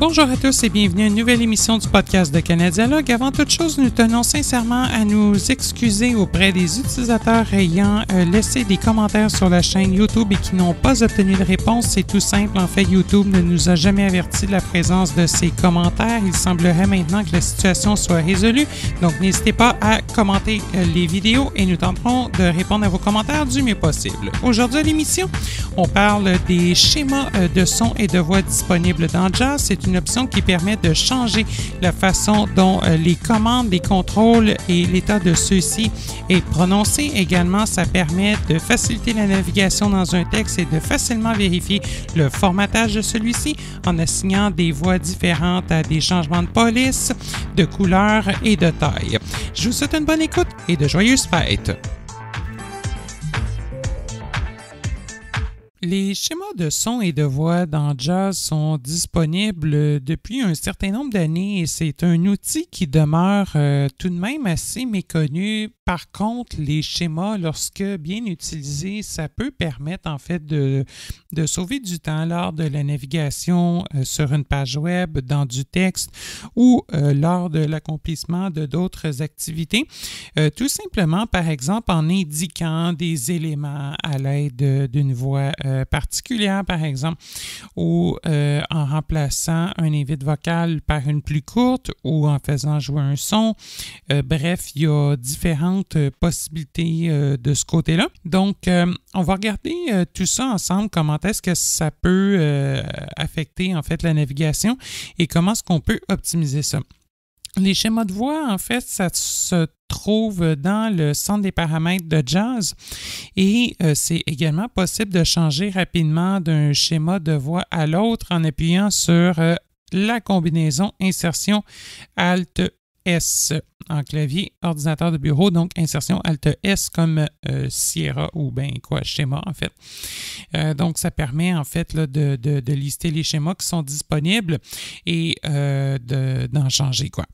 Bonjour à tous et bienvenue à une nouvelle émission du podcast de Canadialogue. Avant toute chose, nous tenons sincèrement à nous excuser auprès des utilisateurs ayant laissé des commentaires sur la chaîne YouTube et qui n'ont pas obtenu de réponse. C'est tout simple. En fait, YouTube ne nous a jamais averti de la présence de ces commentaires. Il semblerait maintenant que la situation soit résolue. Donc, n'hésitez pas à commenter les vidéos et nous tenterons de répondre à vos commentaires du mieux possible. Aujourd'hui à l'émission, on parle des schémas de son et de voix disponibles dans JAWS. C'est une option qui permet de changer la façon dont les commandes, les contrôles et l'état de ceux-ci est prononcé. Également, ça permet de faciliter la navigation dans un texte et de facilement vérifier le formatage de celui-ci en assignant des voix différentes à des changements de police, de couleur et de taille. Je vous souhaite une bonne écoute et de joyeuses fêtes! Les schémas de son et de voix dans JAWS sont disponibles depuis un certain nombre d'années et c'est un outil qui demeure tout de même assez méconnu. Par contre, les schémas, lorsque bien utilisés, ça peut permettre en fait de sauver du temps lors de la navigation sur une page web, dans du texte ou lors de l'accomplissement de d'autres activités. Tout simplement, par exemple, en indiquant des éléments à l'aide d'une voix particulière, par exemple, ou en remplaçant un invite vocal par une plus courte ou en faisant jouer un son. Bref, il y a différentes possibilités de ce côté-là. Donc, on va regarder tout ça ensemble, comment est-ce que ça peut affecter en fait la navigation et comment est-ce qu'on peut optimiser ça. Les schémas de voix, en fait, ça se trouve dans le centre des paramètres de JAWS et c'est également possible de changer rapidement d'un schéma de voix à l'autre en appuyant sur la combinaison insertion Alt-S en clavier ordinateur de bureau, donc insertion Alt-S comme Sierra ou bien quoi, schéma en fait. Donc, ça permet en fait là, de lister les schémas qui sont disponibles et d'en changer quoi.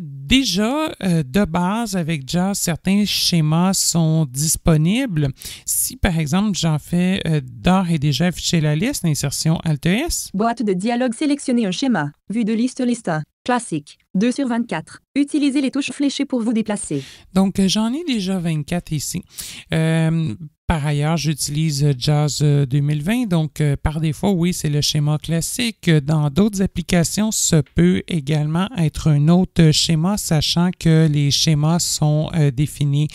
Déjà, de base, avec JAWS, certains schémas sont disponibles. Si, par exemple, j'en fais d'ores et déjà afficher la liste, insertion Alt-S. Boîte de dialogue, sélectionnez un schéma. Vue de liste 1. Classique. 2/24. Utilisez les touches fléchées pour vous déplacer. Donc, j'en ai déjà 24 ici. Par ailleurs, j'utilise JAWS 2020, donc par défaut, oui, c'est le schéma classique. Dans d'autres applications, ça peut également être un autre schéma, sachant que les schémas sont définis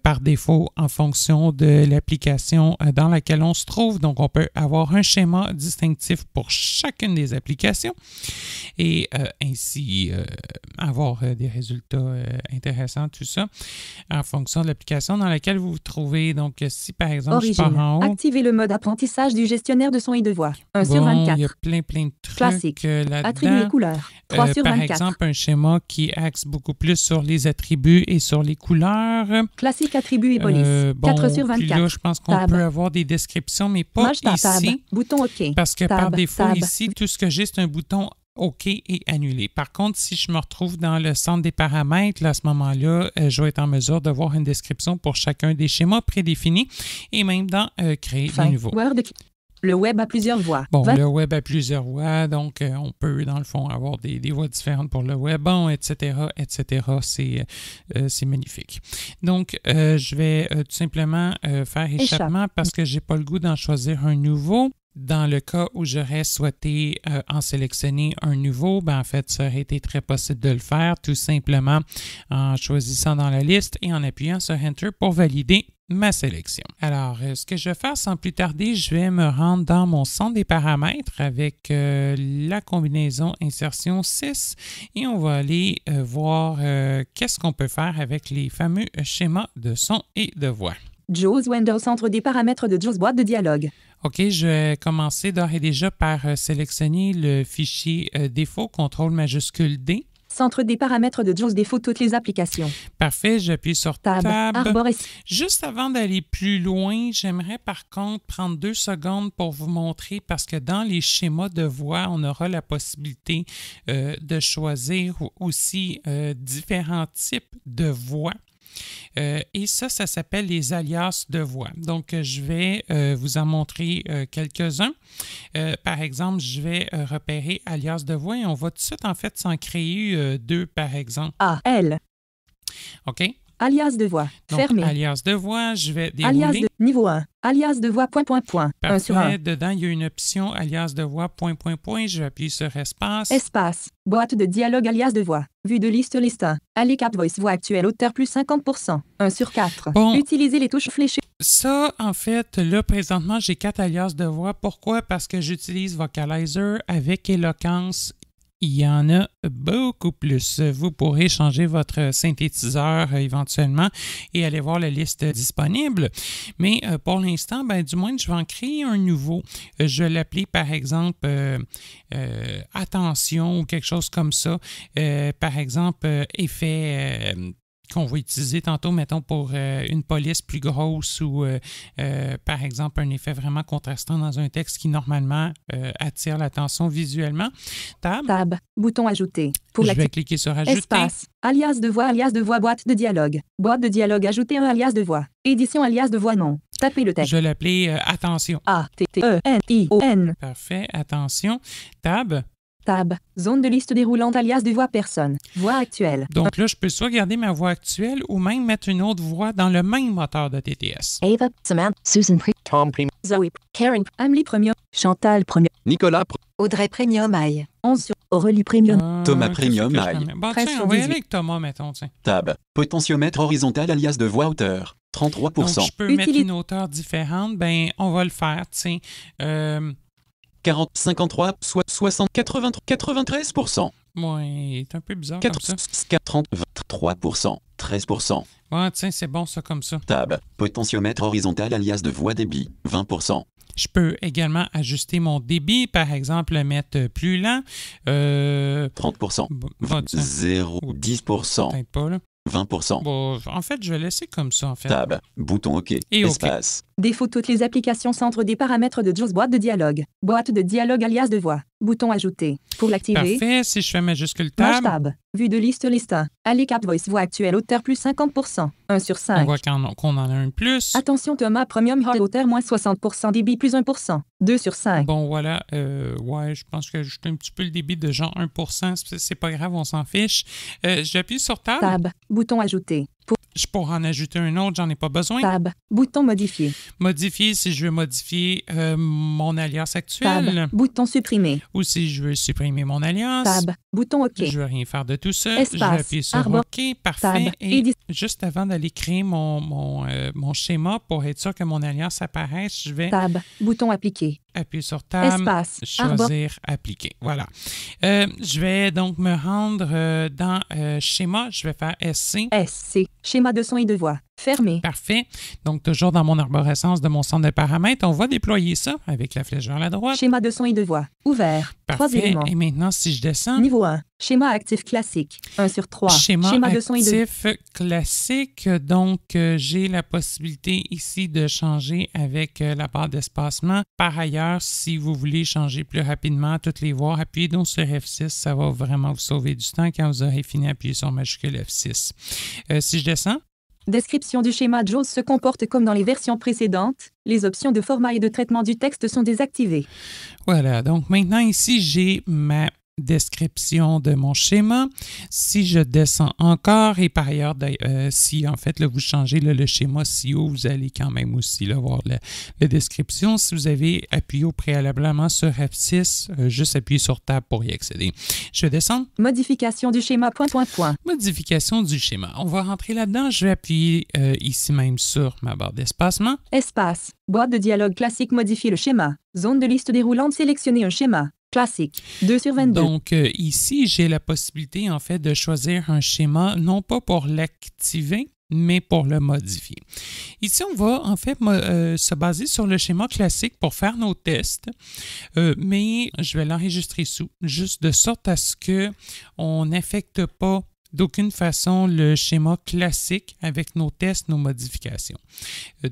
par défaut en fonction de l'application dans laquelle on se trouve. Donc, on peut avoir un schéma distinctif pour chacune des applications et ainsi avoir des résultats intéressants, tout ça, en fonction de l'application dans laquelle vous vous trouvez. Donc, si par exemple, Origine. je pars en haut... Activez le mode apprentissage du gestionnaire de son et de voix. 1/24. Il y a plein de trucs Classique. là-dedans. Attributs et couleurs. 3/24. Par exemple, un schéma qui axe beaucoup plus sur les attributs et sur les couleurs. Classique, attributs et police. 4/24. Puis là, je pense qu'on Tab. peut avoir des descriptions, mais pas Maj tab. ici. Bouton OK. Parce que Tab. par défaut, Tab. ici, tout ce que j'ai, c'est un bouton OK et annulé. Par contre, si je me retrouve dans le centre des paramètres, là, à ce moment-là, je vais être en mesure de voir une description pour chacun des schémas prédéfinis et même dans créer des nouveaux. Word. Le web a plusieurs voix. Bon, le web a plusieurs voix, donc on peut, dans le fond, avoir des voix différentes pour le web, bon, etc., etc. C'est magnifique. Donc, je vais tout simplement faire échappement parce que j'ai pas le goût d'en choisir un nouveau. Dans le cas où j'aurais souhaité en sélectionner un nouveau, en fait, ça aurait été très possible de le faire tout simplement en choisissant dans la liste et en appuyant sur Enter pour valider ma sélection. Alors, ce que je vais faire sans plus tarder, je vais me rendre dans mon centre des paramètres avec la combinaison insertion 6 et on va aller voir qu'est-ce qu'on peut faire avec les fameux schémas de son et de voix. JAWS Windows, centre des paramètres de JAWS, boîte de dialogue. OK, je vais commencer d'ores et déjà par sélectionner le fichier défaut, CTRL majuscule D. Centre des paramètres de JAWS, défaut toutes les applications. Parfait, j'appuie sur Tab. Arborescence. Juste avant d'aller plus loin, j'aimerais par contre prendre 2 secondes pour vous montrer parce que dans les schémas de voix, on aura la possibilité de choisir aussi différents types de voix. Et ça s'appelle les alias de voix. Donc, je vais vous en montrer quelques-uns. Par exemple, je vais repérer alias de voix et on va tout de suite, en fait, s'en créer deux, par exemple. A-L. OK? Alias de voix. Donc, Fermé. alias de voix, je vais Alias dérouler. de niveau 1. Alias de voix, point, point, point. 1 sur 1. Parfait. Dedans, il y a une option alias de voix, point, point, point. Je vais appuyer sur espace. Espace. Boîte de dialogue alias de voix. Vue de liste 1. Ali Cap Voice voix actuelle auteur plus 50%. 1 sur 4. Bon. Utilisez les touches fléchées. Ça, en fait, là, présentement, j'ai 4 alias de voix. Pourquoi? Parce que j'utilise Vocalizer avec Eloquence. Il y en a beaucoup plus. Vous pourrez changer votre synthétiseur éventuellement et aller voir la liste disponible. Mais pour l'instant, du moins, je vais en créer un nouveau. Je vais l'appeler, par exemple, Attention ou quelque chose comme ça. Par exemple, effet qu'on va utiliser tantôt, mettons, pour une police plus grosse ou, par exemple, un effet vraiment contrastant dans un texte qui, normalement, attire l'attention visuellement. Tab. Bouton ajouter. Pour je vais cliquer sur Ajouter. Espace. Alias de voix, boîte de dialogue. Boîte de dialogue, ajouter un alias de voix. Édition alias de voix non. Tapez le texte. Je vais l'appeler Attention. A-T-T-E-N-I-O-N. Parfait. Attention. Tab. Tab. Zone de liste déroulante alias de voix personne. Voix actuelle. Donc là, je peux soit garder ma voix actuelle ou même mettre une autre voix dans le même moteur de TTS. Ava, Samantha, Susan Tom Zoe, Karen, Amelie Premium. Chantal Premium. Nicolas Audrey Premium I. 11 sur Aurélie Premium. Thomas Premium High. Bon, 13 tiens, sur on va y aller 18. avec Thomas, mettons. Tiens. Tab. Potentiomètre horizontal alias de voix hauteur. 33%. Donc, je peux mettre une hauteur différente. On va le faire, tiens. 40, 53, 60, 80, 93%. Ouais, c'est un peu bizarre comme ça. 30, 23%, 13%. Ouais, tiens, c'est bon ça comme ça. Tab. Potentiomètre horizontal alias de voix débit. 20%. Je peux également ajuster mon débit, par exemple, le mettre plus lent. 30%. Bon, tiens, 0, 10%. peut-être pas, là. 20%. Bon, en fait, je vais laisser comme ça, en fait. Tab. Bouton OK. Et OK. Espace. Défaut toutes les applications centre des paramètres de JAWS boîte de dialogue. Boîte de dialogue alias de voix. Bouton ajouter. Pour l'activer. Parfait. Si je fais majuscule Page tab, tab. Vue de liste 1. Ali Cap Voice voix actuelle auteur plus 50%. 1 sur on 5. voit qu'on en a un plus. Attention Thomas Premium Hall auteur moins 60%. Débit plus 1%. 2 sur 5. Bon, voilà. Ouais, je pense que j'ai ajouté un petit peu le débit de genre 1%. C'est pas grave, on s'en fiche. J'appuie sur tab. Tab. Bouton ajouter. Pour Je pourrais en ajouter un autre, j'en ai pas besoin. tab. Bouton modifier. Modifier si je veux modifier mon alias actuel Tab. Bouton supprimer. ou si je veux supprimer mon alias. Tab. Bouton OK. Je veux rien faire de tout ça. Espace. Je vais appuyer sur Arbre. OK. Parfait. Tab. Et Édi- juste avant d'aller créer mon schéma pour être sûr que mon alias apparaisse, je vais Tab. Bouton appliquer. appuyer sur Tab, Espace. Arbre. choisir Appliquer. Voilà. Je vais donc me rendre dans Schéma. Je vais faire SC. SC. Schéma de son et de voix. Fermé. Parfait. Donc, toujours dans mon arborescence de mon centre de paramètres, on va déployer ça avec la flèche vers la droite. Schéma de son et de voix. Ouvert. 3 Parfait. éléments. Et maintenant, si je descends, Niveau 1. Schéma actif classique. 1 sur 3. schéma de son et de actif classique. Donc, j'ai la possibilité ici de changer avec la barre d'espacement. Par ailleurs, si vous voulez changer plus rapidement toutes les voix, appuyez donc sur F6. Ça va vraiment vous sauver du temps quand vous aurez fini d'appuyer sur majuscule F6. Si je descends, Description du schéma JAWS se comporte comme dans les versions précédentes. Les options de format et de traitement du texte sont désactivées. voilà. Donc, maintenant, ici, j'ai ma description de mon schéma. Si je descends encore, et par ailleurs, si en fait là, vous changez là, le schéma si haut, vous allez quand même aussi là, voir la description. Si vous avez appuyé préalablement sur F6, juste appuyer sur Tab pour y accéder. Je vais descendre. Modification du schéma point. Modification du schéma. On va rentrer là-dedans. Je vais appuyer ici même sur ma barre d'espacement. Espace. Boîte de dialogue classique modifier le schéma. Zone de liste déroulante sélectionner un schéma. Classique. 2 sur 22. Donc, ici, j'ai la possibilité, en fait, de choisir un schéma, non pas pour l'activer, mais pour le modifier. Ici, on va, en fait, se baser sur le schéma classique pour faire nos tests, mais je vais l'enregistrer juste de sorte à ce qu'on n'affecte pas d'aucune façon le schéma classique avec nos tests, nos modifications.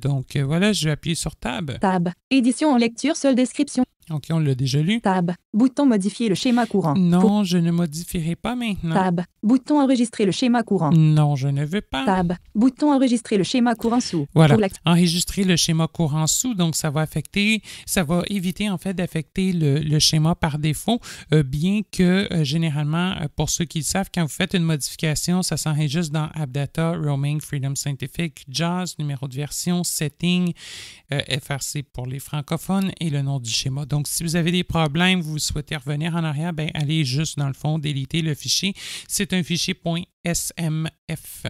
Donc, voilà, je vais appuyer sur Tab. Tab. Édition en lecture, seule description. OK, on l'a déjà lu. Tab. Bouton modifier le schéma courant. Non, je ne modifierai pas maintenant. Tab. Bouton enregistrer le schéma courant. Non, je ne veux pas. Tab. Bouton enregistrer le schéma courant sous. Voilà. Pour Enregistrer le schéma courant sous, donc ça va éviter en fait d'affecter le schéma par défaut, bien que généralement, pour ceux qui le savent, quand vous faites une modification, ça s'enregistre dans AppData, Roaming, Freedom Scientific, JAWS, numéro de version, Setting, FRC pour les francophones et le nom du schéma. Donc, si vous avez des problèmes, vous souhaitez revenir en arrière, bien, allez juste dans le fond, déliter le fichier. C'est un fichier .smf.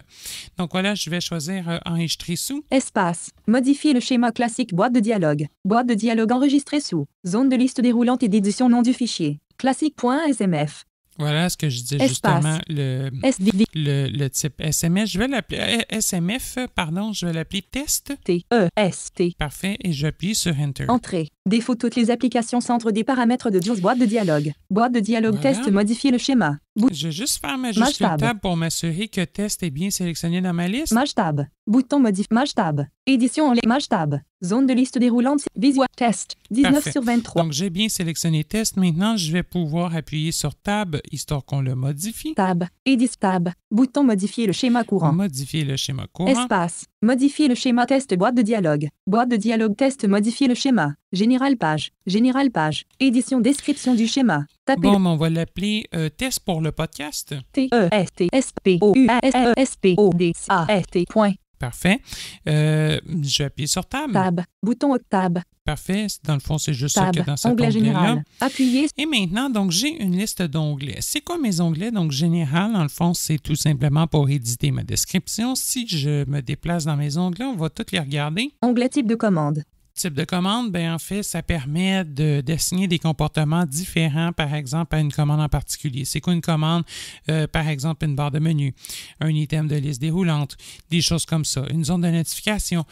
Donc voilà, je vais choisir enregistrer sous. Espace. Modifier le schéma classique boîte de dialogue. Boîte de dialogue enregistrée sous. Zone de liste déroulante et d'édition nom du fichier. Classique.smf. Voilà ce que je disais Espace. justement, le type SMS. Je vais l'appeler SMF, pardon, je vais l'appeler test. T-E-S-T. Parfait, et j'appuie sur Enter. Entrée. Défaut toutes les applications centre des paramètres de JAWS boîte de dialogue. Boîte de dialogue Voilà. test modifier le schéma. Je vais juste faire majuscule tab pour m'assurer que test est bien sélectionné dans ma liste. Maj tab. Bouton modifie. Maj tab. Édition en ligne. Maj tab. Zone de liste déroulante. Visual test. 19 Parfait. sur 23. Donc, j'ai bien sélectionné test. Maintenant, je vais pouvoir appuyer sur tab, histoire qu'on le modifie. Tab. Édition tab. Bouton modifier le schéma courant. Modifier le schéma courant. Espace. Modifier le schéma test boîte de dialogue. Boîte de dialogue test modifier le schéma. Général page. Général page. Édition description du schéma. Tapez Bon, mais on va l'appeler test pour le podcast. T-E-S-T-S-P-O-U-S-O-D-A-S-T. Parfait. Je vais appuyer sur tab. Tab. Bouton tab. Parfait. Dans le fond, c'est juste Tab. ça que dans cet Onglet onglet-là. général. Appuyez. Et maintenant, donc, j'ai une liste d'onglets. C'est quoi mes onglets? Donc, général, dans le fond, c'est tout simplement pour éditer ma description. Si je me déplace dans mes onglets, on va tous les regarder. Onglet type de commande. Type de commande, bien, en fait, ça permet d'assigner des comportements différents, par exemple, à une commande en particulier. C'est quoi une commande? Par exemple, une barre de menu, un item de liste déroulante, des choses comme ça. Une zone de notification.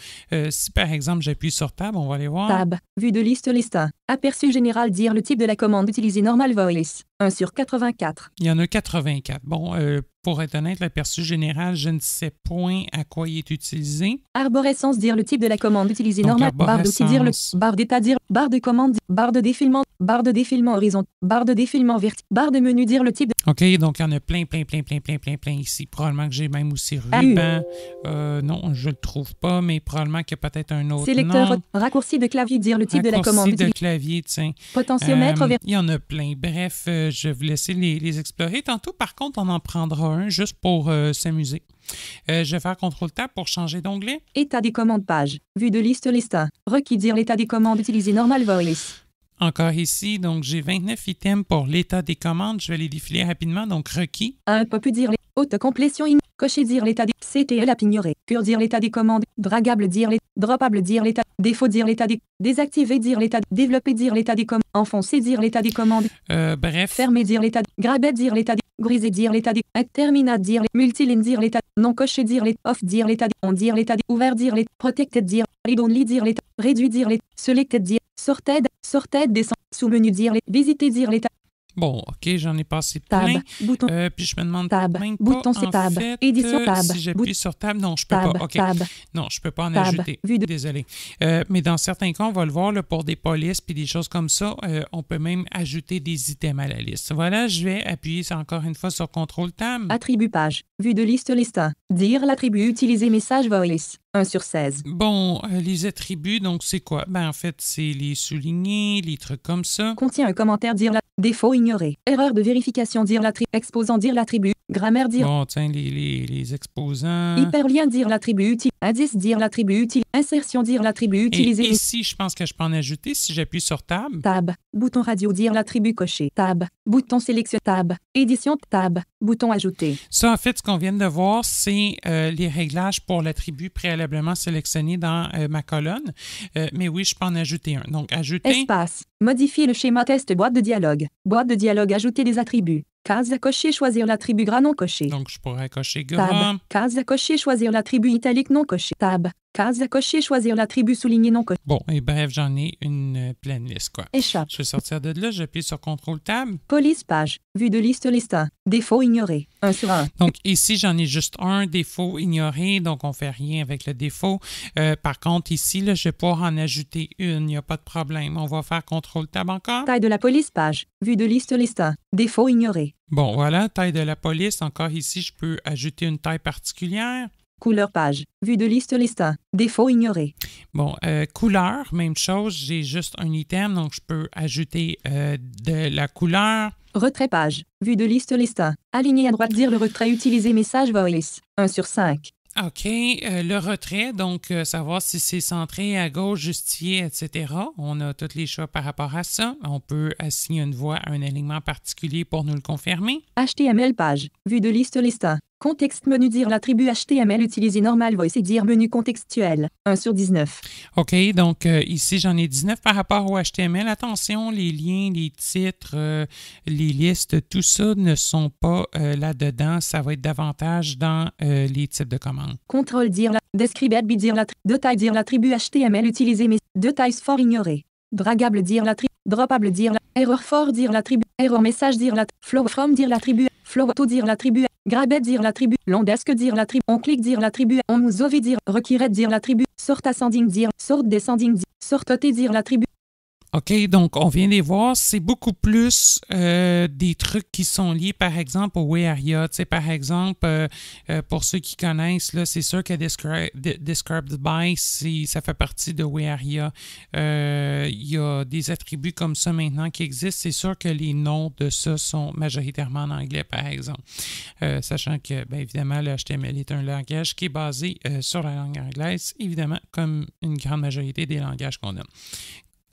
Si, par exemple, j'appuie sur Tab, on va aller voir. Tab. Vue de liste lista. Aperçu général dire le type de la commande utilisée normal voice. 1 sur 84. Il y en a 84. Bon, pour être honnête, l'aperçu général, je ne sais point à quoi il est utilisé. Arborescence dire le type de la commande utilisée Donc, normale. Barre d'outils dire le arborescence. barre d'état dire barre de commande barre de défilement horizontal barre de défilement vertical barre de menu dire le type de OK, donc il y en a plein ici. Probablement que j'ai même aussi ruban. Non, je le trouve pas, mais probablement qu'il y a peut-être un autre sélecteur nom. raccourci de clavier dire le type de la commande Raccourci de utilisée. clavier, tiens. Potentiomètre Il y en a plein. Bref, je vais vous laisser les explorer. Tantôt, par contre, on en prendra un juste pour s'amuser. Je vais faire CTRL-Tab pour changer d'onglet. État des commandes page. Vue de liste lista. Requis dire l'état des commandes utilisées normal voice. Encore ici, donc j'ai 29 items pour l'état des commandes. Je vais les défiler rapidement. Donc, requis. Un peu plus dire les autocomplétion cocher dire l'état des CTL app ignoré. Cure dire l'état des commandes. Dragable dire les droppable dire l'état. Défaut dire l'état des désactiver dire l'état. Développer dire l'état des commandes. Enfoncer dire l'état des commandes. Bref. Fermer dire l'état. Grabet dire l'état des. Griser dire l'état des. Terminat dire les. Multiline dire l'état. Non cocher dire les. Off dire l'état des. On dire l'état des. Ouvert dire les. Protected dire. Read only dire l'état. Réduit dire les. Selected dire. Sorted descend. Sous-menu dire les. Visiter dire l'état. Bon, OK, j'en ai passé Tab. plein. Bouton. Puis je me demande Tab. même Bouton pas, c'est tab. en fait, Édition tab. si j'appuie sur Tab, non, je peux Tab. pas. OK. Tab. Non, je peux pas en Tab. ajouter. Vue de- Désolé. Mais dans certains cas, on va le voir là, pour des polices puis des choses comme ça, on peut même ajouter des items à la liste. Voilà, je vais appuyer encore une fois sur CTRL-Tab. Attribut page. Vue de liste lista. Dire l'attribut utiliser message voice. 1 sur 16. Bon, les attributs, donc c'est quoi? Ben en fait, c'est les soulignés, les trucs comme ça. Contient un commentaire dire la. Défaut ignoré. Erreur de vérification dire l'attribut. Exposant dire l'attribut. Grammaire dire. Bon, tiens, les exposants. Hyperlien dire l'attribut utile. Indice dire l'attribut utile. Insertion dire l'attribut Et utilisé. ici, je pense que je peux en ajouter si j'appuie sur Tab. Tab. Bouton radio dire l'attribut coché. Tab. Bouton sélection. Tab. Édition. Tab. Bouton ajouter. Ça, en fait, ce qu'on vient de voir, c'est les réglages pour l'attribut préalablement sélectionné dans ma colonne. Mais oui, je peux en ajouter un. Donc, ajouter. Espace. Modifier le schéma test boîte de dialogue. Boîte de dialogue ajouter des attributs. Case à cocher choisir l'attribut gras non coché. Donc, je pourrais cocher gras. Tab. Case à cocher choisir l'attribut italique non coché. Tab. Case à cocher, choisir l'attribut souligné non coché. Bon, et bref, j'en ai une pleine liste, quoi. Échappe. Je vais sortir de là, j'appuie sur CTRL-Tab. Police page. Vue de liste 1. Défaut ignoré. 1 sur 1. Donc ici, j'en ai juste un défaut ignoré, donc on ne fait rien avec le défaut. Par contre, ici, là, je vais pouvoir en ajouter une, il n'y a pas de problème. On va faire CTRL-Tab encore. Taille de la police page. Vue de liste 1. Défaut ignoré. Bon, voilà, taille de la police. Encore ici, je peux ajouter une taille particulière. Couleur page. Vue de liste 1. Défaut ignoré. Bon, couleur, même chose, j'ai juste un item, donc je peux ajouter de la couleur. Retrait page. Vue de liste 1. Aligné à droite, dire le retrait, utiliser message voice. 1 sur 5. OK, le retrait, donc savoir si c'est centré à gauche, justifié, etc. On a tous les choix par rapport à ça. On peut assigner une voix à un alignement particulier pour nous le confirmer. HTML page. Vue de liste 1. Contexte menu, dire l'attribut HTML, utiliser normal voice et dire menu contextuel. 1 sur 19. OK, donc ici, j'en ai 19 par rapport au HTML. Attention, les liens, les titres, les listes, tout ça ne sont pas là-dedans. Ça va être davantage dans les types de commandes. Contrôle dire la describable dire l'attribut de taille dire l'attribut HTML, utiliser mais de taille fort ignoré. Dragable dire l'attribut, droppable dire la erreur fort dire l'attribut, erreur message dire la flow from dire l'attribut, flow auto dire l'attribut, grabet dire l'attribut, londesk dire l'attribut, on clique dire l'attribut, on move dire requiret dire l'attribut, sort ascending dire, sort descending dire, sort oté dire l'attribut. OK, donc on vient de les voir, c'est beaucoup plus des trucs qui sont liés, par exemple, au Area. Tu sais, par exemple, pour ceux qui connaissent, là, c'est sûr que Described by, ça fait partie de Area. Il y a des attributs comme ça maintenant qui existent. C'est sûr que les noms de ça sont majoritairement en anglais, par exemple. Sachant que, bien évidemment, le HTML est un langage qui est basé sur la langue anglaise, évidemment, comme une grande majorité des langages qu'on a.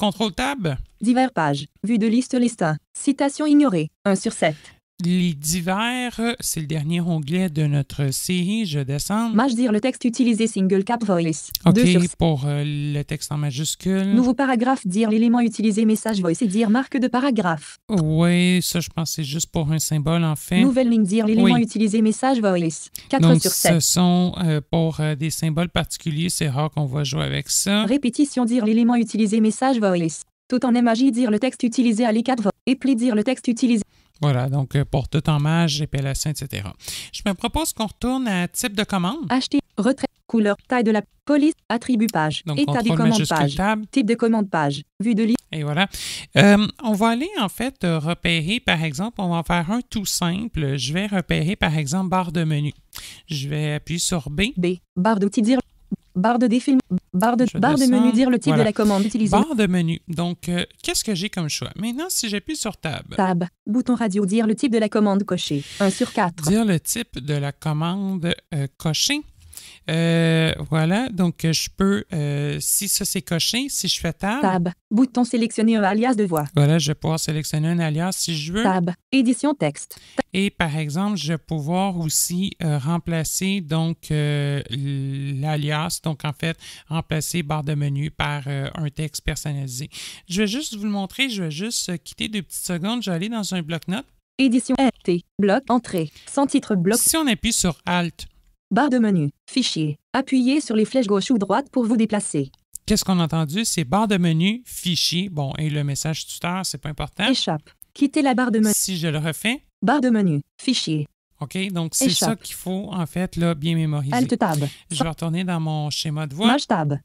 CTRL-Tab. Divers pages. Vue de liste 1. Citation ignorée. 1 sur 7. Les divers, c'est le dernier onglet de notre série. Je descends. Maj dire le texte utilisé single cap voice. OK, 2 sur 7. pour le texte en majuscule. Nouveau paragraphe, dire l'élément utilisé message voice et dire marque de paragraphe. Oui, ça, je pense que c'est juste pour un symbole, en fait. Nouvelle ligne, dire l'élément Oui. utilisé message voice. 4 Donc, sur 7. ce sont pour des symboles particuliers. C'est rare qu'on va jouer avec ça. Répétition, dire l'élément utilisé message voice. Tout en MAJ, dire le texte utilisé à l'écart voice. Épli, dire le texte utilisé. Voilà, donc pour tout en mage, épellation, etc. Je me propose qu'on retourne à type de commande. Acheter, retrait, couleur, taille de la police, attribut page, Donc, état des contrôle commandes majuscule page, tab. type de commande page, vue de liste. Et voilà. On va aller, en fait, repérer, par exemple, on va en faire un tout simple. Je vais repérer, par exemple, barre de menu. Je vais appuyer sur B. B, barre d'outils, dire, barre de défilm, barre de menu, dire le type Voilà. de la commande utilisée. Barre de menu. Donc, qu'est-ce que j'ai comme choix? Maintenant, si j'appuie sur Tab, Tab, bouton radio, dire le type de la commande cochée. 1 sur 4. dire le type de la commande cochée. Voilà, donc je peux, si ça c'est coché, si je fais Tab, bouton sélectionner un alias de voix. Voilà, je vais pouvoir sélectionner un alias si je veux. Tab, édition texte. Et par exemple, je vais pouvoir aussi remplacer donc l'alias, donc en fait, remplacer barre de menu par un texte personnalisé. Je vais juste vous le montrer, je vais juste quitter 2 petites secondes, je vais aller dans un bloc-notes. Édition RT, bloc, entrée, sans titre, bloc. Si on appuie sur Alt, Barre de menu, fichier. Appuyez sur les flèches gauche ou droite pour vous déplacer. qu'est-ce qu'on a entendu? C'est barre de menu, fichier, bon, et le message tuteur, c'est pas important. Échappe. Quittez la barre de menu. Si je le refais, Barre de menu, fichier. OK, donc c'est ça Échappe. qu'il faut, en fait, là, bien mémoriser. Alt tab. Je vais retourner dans mon schéma de voix Maj tab.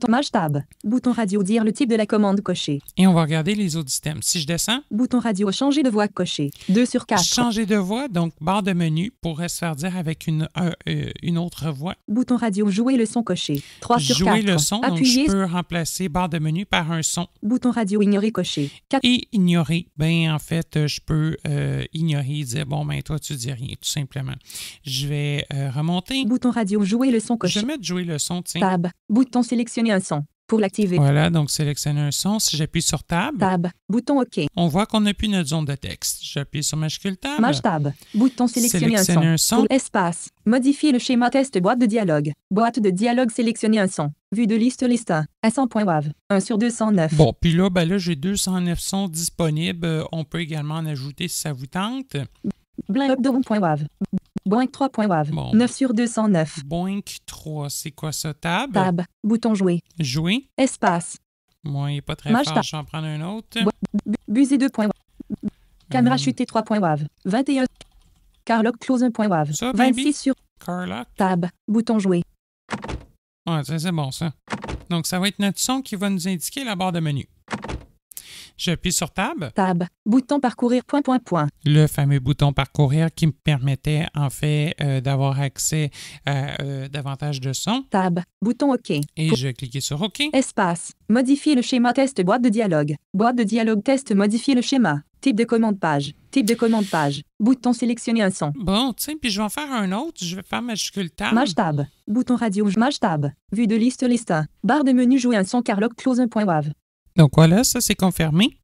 Maj tab. Bouton radio, dire le type de la commande cochée. et on va regarder les autres items. Si je descends, Bouton radio, changer de voix coché. 2 sur 4. changer de voix, donc barre de menu pourrait se faire dire avec une autre voix. Bouton radio, jouer le son coché. 3 sur 4. Jouer le son, donc Appuyez. je peux remplacer barre de menu par un son. Bouton radio, ignorer coché. 4. Et ignorer, ben en fait, je peux ignorer et dire, bon, ben toi, tu dis rien, tout simplement. Je vais remonter. Bouton radio, jouer le son Je coché. vais mettre jouer le son, tiens. Tab. Bouton sélectionner un son. Pour l'activer. Voilà, donc sélectionner un son. Si j'appuie sur Tab, Tab. Bouton OK. on voit qu'on n'a plus notre zone de texte. J'appuie sur majuscule Tab. Maj tab. Bouton sélectionner Sélectionner un un son. son. Espace. Modifier le schéma test boîte de dialogue. Boîte de dialogue, sélectionner un son. Vue de liste 1. À 100.wav. 1 sur 209. Bon, puis là, ben là, j'ai 209 sons disponibles. On peut également en ajouter si ça vous tente. Blin up de rond.wav. Boink 3.wav. Bon. 9 sur 209. Boink 3, c'est quoi ça? Tab? Tab. Bouton jouer. Jouer. Espace. Moi, il n'est pas très Maj fort, tab. je vais en prendre un autre. Busé 2.wav. Caméra chutée 3.wav. 21. Carlock close 1.wav. Ça, baby? 26 sur Carlock. tab. Bouton jouer. Ouais, ça, c'est bon, ça. Donc, ça va être notre son qui va nous indiquer la barre de menu. J'appuie sur Tab. Tab. Bouton parcourir point. Le fameux bouton parcourir qui me permettait, en fait, d'avoir accès à davantage de sons. Tab. Bouton OK. Et je cliquais sur OK. Espace. Modifier le schéma test boîte de dialogue. Boîte de dialogue test modifier le schéma. Type de commande page. Type de commande page. Bouton sélectionner un son. Bon, tu sais, puis je vais en faire un autre. Je vais faire majuscule Tab. Maj tab. Bouton radio Maj tab. Vue de liste liste 1. Barre de menu jouer un son Carlock close 1.wav. Donc voilà, ça c'est confirmé.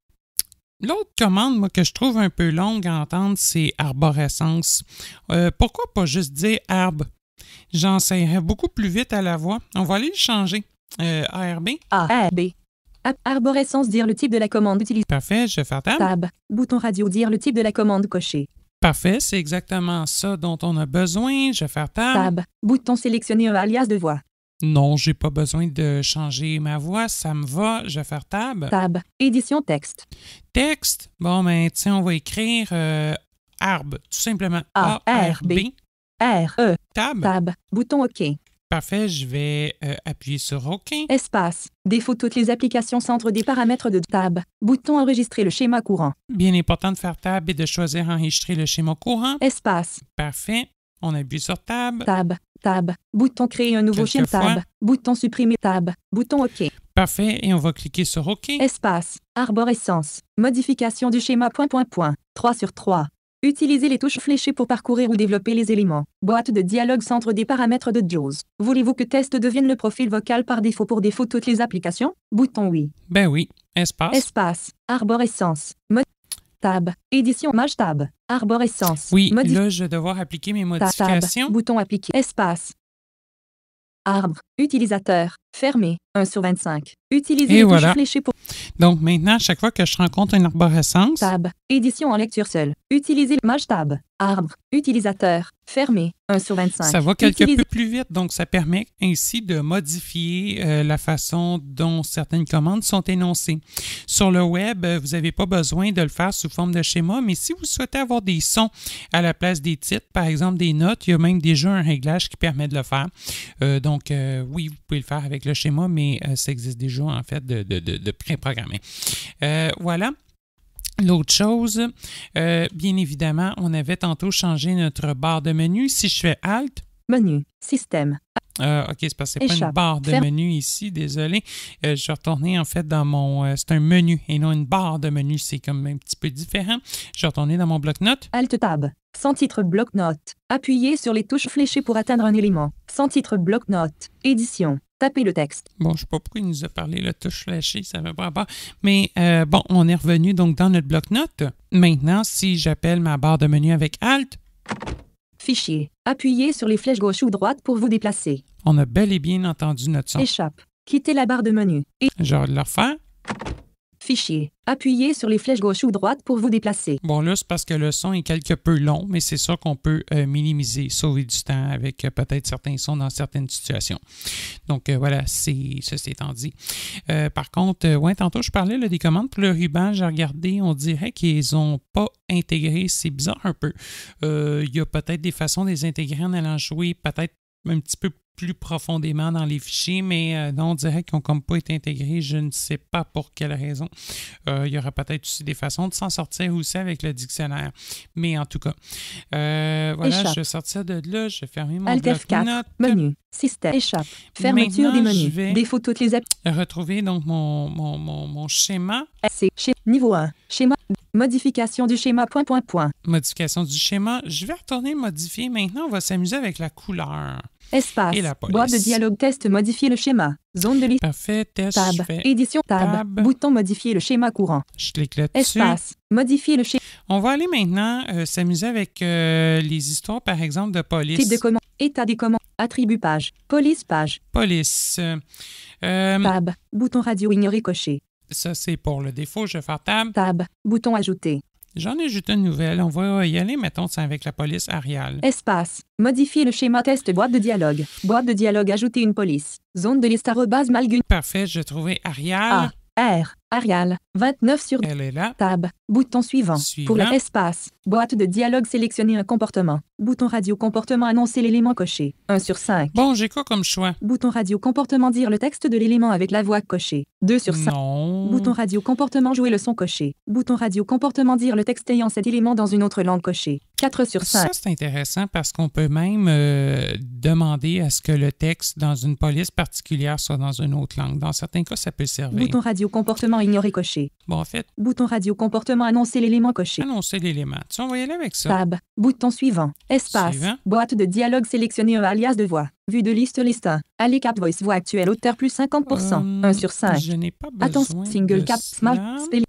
L'autre commande, moi, que je trouve un peu longue à entendre, c'est arborescence. Pourquoi pas juste dire arbre? J'enseignerais beaucoup plus vite à la voix. On va aller le changer. ARB. ARB. Arborescence dire le type de la commande utilisée. Parfait, je vais faire Tab. Tab. Bouton radio dire le type de la commande coché. Parfait, c'est exactement ça dont on a besoin. Je vais faire Tab. Tab. Bouton sélectionner un alias de voix. Non, j'ai pas besoin de changer ma voix, ça me va. Je vais faire Tab. Tab. Édition texte. Texte. Bon, ben, tiens, on va écrire arbre, tout simplement. A-R-B. R-E. Tab. Tab. Bouton OK. Parfait, je vais appuyer sur OK. Espace. Défaut toutes les applications centre des paramètres de tab. Bouton enregistrer le schéma courant. Bien important de faire Tab et de choisir enregistrer le schéma courant. Espace. Parfait. On appuie sur Tab. Tab. Tab. Bouton créer un nouveau schéma. Quelquefois. Tab. Bouton supprimer. Tab. Bouton OK. Parfait. Et on va cliquer sur OK. Espace. Arborescence. Modification du schéma. 3 sur 3. Utilisez les touches fléchées pour parcourir ou développer les éléments. Boîte de dialogue centre des paramètres de JAWS. Voulez-vous que test devienne le profil vocal par défaut pour défaut toutes les applications? Bouton oui. Ben oui. Espace. Espace. Arborescence. Tab. Édition Maj tab. Arborescence. Oui, là, je vais devoir appliquer mes Tab. modifications. Bouton appliquer. Espace. Arbre. Utilisateur. Fermé. 1 sur 25. Utilisez Et les voilà. touches fléchées pour Donc maintenant, à chaque fois que je rencontre une arborescence, tab. Édition en lecture seule. Utilisez le Maj tab. Arbre. Utilisateur. Fermé. 1 sur 25. ça va quelque Utilisez- peu plus vite. Donc, ça permet ainsi de modifier la façon dont certaines commandes sont énoncées. Sur le web, vous n'avez pas besoin de le faire sous forme de schéma, mais si vous souhaitez avoir des sons à la place des titres, par exemple des notes, il y a même déjà un réglage qui permet de le faire. Donc, oui, vous pouvez le faire avec le schéma, mais ça existe déjà en fait de pré-programmé. Voilà. L'autre chose, bien évidemment, on avait tantôt changé notre barre de menu. Si je fais Alt, Menu. Système. OK, c'est parce que c'est pas une Échappe. barre de Ferme. menu ici, désolé. Je vais retourner en fait dans mon... c'est un menu et non une barre de menu, c'est comme un petit peu différent. Je vais retourner dans mon bloc-notes. Alt tab. Sans titre bloc-notes. Appuyez sur les touches fléchées pour atteindre un élément. Sans titre bloc-notes. Édition. Tapez le texte. Bon, je ne sais pas pourquoi il nous a parlé la touche flashée, ça ne veut pas rapport. Mais bon, on est revenu donc dans notre bloc-notes. Maintenant, si j'appelle ma barre de menu avec Alt, Fichier. Appuyez sur les flèches gauche ou droite pour vous déplacer. on a bel et bien entendu notre son. Échappe. Quittez la barre de menu. Je vais le refaire. Fichier. Appuyez sur les flèches gauche ou droite pour vous déplacer. Bon, là, c'est parce que le son est quelque peu long, mais c'est sûr qu'on peut minimiser, sauver du temps avec peut-être certains sons dans certaines situations. Donc, voilà, ceci étant dit. Par contre, ouais, tantôt, je parlais là, des commandes pour le ruban. J'ai regardé, on dirait qu'ils n'ont pas intégré. C'est bizarre un peu. Il y a peut-être des façons de les intégrer en allant jouer peut-être un petit peu plus profondément dans les fichiers, mais non, on dirait qu'ils n'ont comme pas été intégrés. Je ne sais pas pour quelle raison. Il y aura peut-être aussi des façons de s'en sortir aussi avec le dictionnaire. Mais en tout cas, voilà, Échappe. je vais sortir de là, je vais fermer mon Alt F4. bloc-notes. Menu. Système. Échappe. Fermeture Maintenant, des je menus. vais- Défaut toutes les applications. Retrouver donc mon schéma. Niveau 1. Schéma. Modification du schéma. Modification du schéma. Je vais retourner modifier. Maintenant, on va s'amuser avec la couleur. Espace. Et la police. Boîte de dialogue test. Modifier le schéma. Zone de liste. Parfait, test, Tab. je fais... Édition. Tab. Tab. Bouton modifier le schéma courant. Je clique là-dessus. Espace. Modifier le schéma. On va aller maintenant s'amuser avec les histoires, par exemple, de police. Type de commande. État des commandes. Attribut page. Police page. Police. Tab. Bouton radio ignorer coché. Ça, c'est pour le défaut. Je vais faire tab. Tab. Bouton ajouter. J'en ai ajouté une nouvelle. On va y aller, mettons, c'est avec la police Arial. Espace. Modifier le schéma test boîte de dialogue. Boîte de dialogue ajouter une police. Zone de liste arrobase malgun. Parfait, j'ai trouvé Arial. R. Arial. 29 sur Elle est là. Tab. Bouton suivant. Pour l'espace. Boîte de dialogue sélectionner un comportement. Bouton radio comportement annoncer l'élément coché. 1 sur 5. Bon, j'ai quoi comme choix? Bouton radio comportement dire le texte de l'élément avec la voix cochée. 2 sur 5. Non. Bouton radio comportement jouer le son coché. Bouton radio comportement dire le texte ayant cet élément dans une autre langue cochée. 4 sur 5. Ça, c'est intéressant parce qu'on peut même demander à ce que le texte dans une police particulière soit dans une autre langue. Dans certains cas, ça peut servir. Bouton radio comportement ignorer coché. Bon, en fait, Bouton radio comportement annoncer l'élément coché. annoncer l'élément. Tu sais, on va y aller avec ça. Tab. Bouton suivant. Espace. Suivant. Boîte de dialogue sélectionner un alias de voix. Vue de liste 1. Allez cap voice voix actuelle auteur plus 50%. 1 sur 5. Je n'ai pas besoin Attention single de cap cela. smart spelling.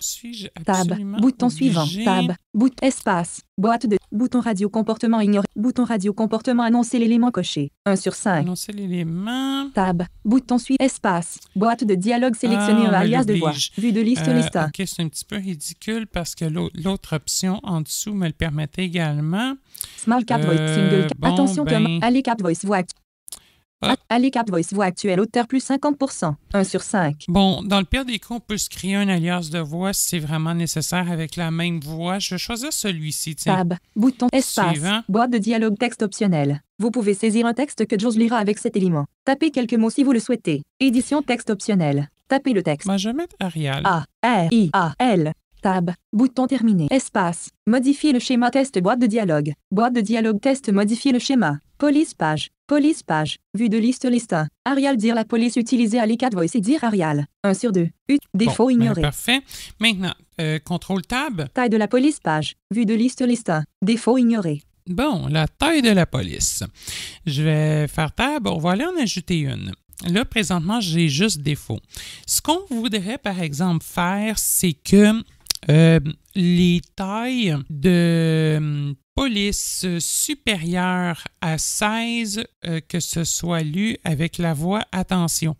Suis-je Tab. absolument Bouton obligé? suivant. Tab. Espace. Boîte de. Bouton radio comportement ignoré. Bouton radio comportement annoncer l'élément coché. 1 sur 5. Annoncer l'élément. Tab. Bouton suivant. Espace. Boîte de dialogue sélectionner un on alias de voix. l'oblige. Vue de liste lista. OK, c'est un petit peu ridicule parce que l'autre option en dessous me le permettait également. Small cap voice single cap. bon, Attention ben. Thomas. Allez cap voice voix actuelle. Ah. Allez cap voice voix actuelle auteur plus 50%. 1 sur 5. Bon, dans le pire des cas, on peut se créer un alias de voix si c'est vraiment nécessaire avec la même voix. Je vais choisir celui-ci. Tiens. Tab. Bouton. Espace. Suivant. Boîte de dialogue texte optionnel. Vous pouvez saisir un texte que Joe lira avec cet élément. Tapez quelques mots si vous le souhaitez. Édition texte optionnel. Tapez le texte. Ben, je vais mettre Arial. A-R-I-A-L. Tab. Bouton terminé. Espace. Modifier le schéma test boîte de dialogue. Boîte de dialogue test modifier le schéma. Police page. Police page. Vue de liste liste 1. Arial dire la police utiliser Allez 4 voice et dire Arial. 1 sur 2. Défaut Bon, ignoré. ben, parfait. Maintenant, contrôle tab. Taille de la police page. Vue de liste liste 1. Défaut ignoré. Bon, la taille de la police. Je vais faire tab. On va aller en ajouter une. Là, présentement, j'ai juste défaut. Ce qu'on voudrait, par exemple, faire, c'est que les tailles de police supérieures à 16, que ce soit lu avec la voix attention.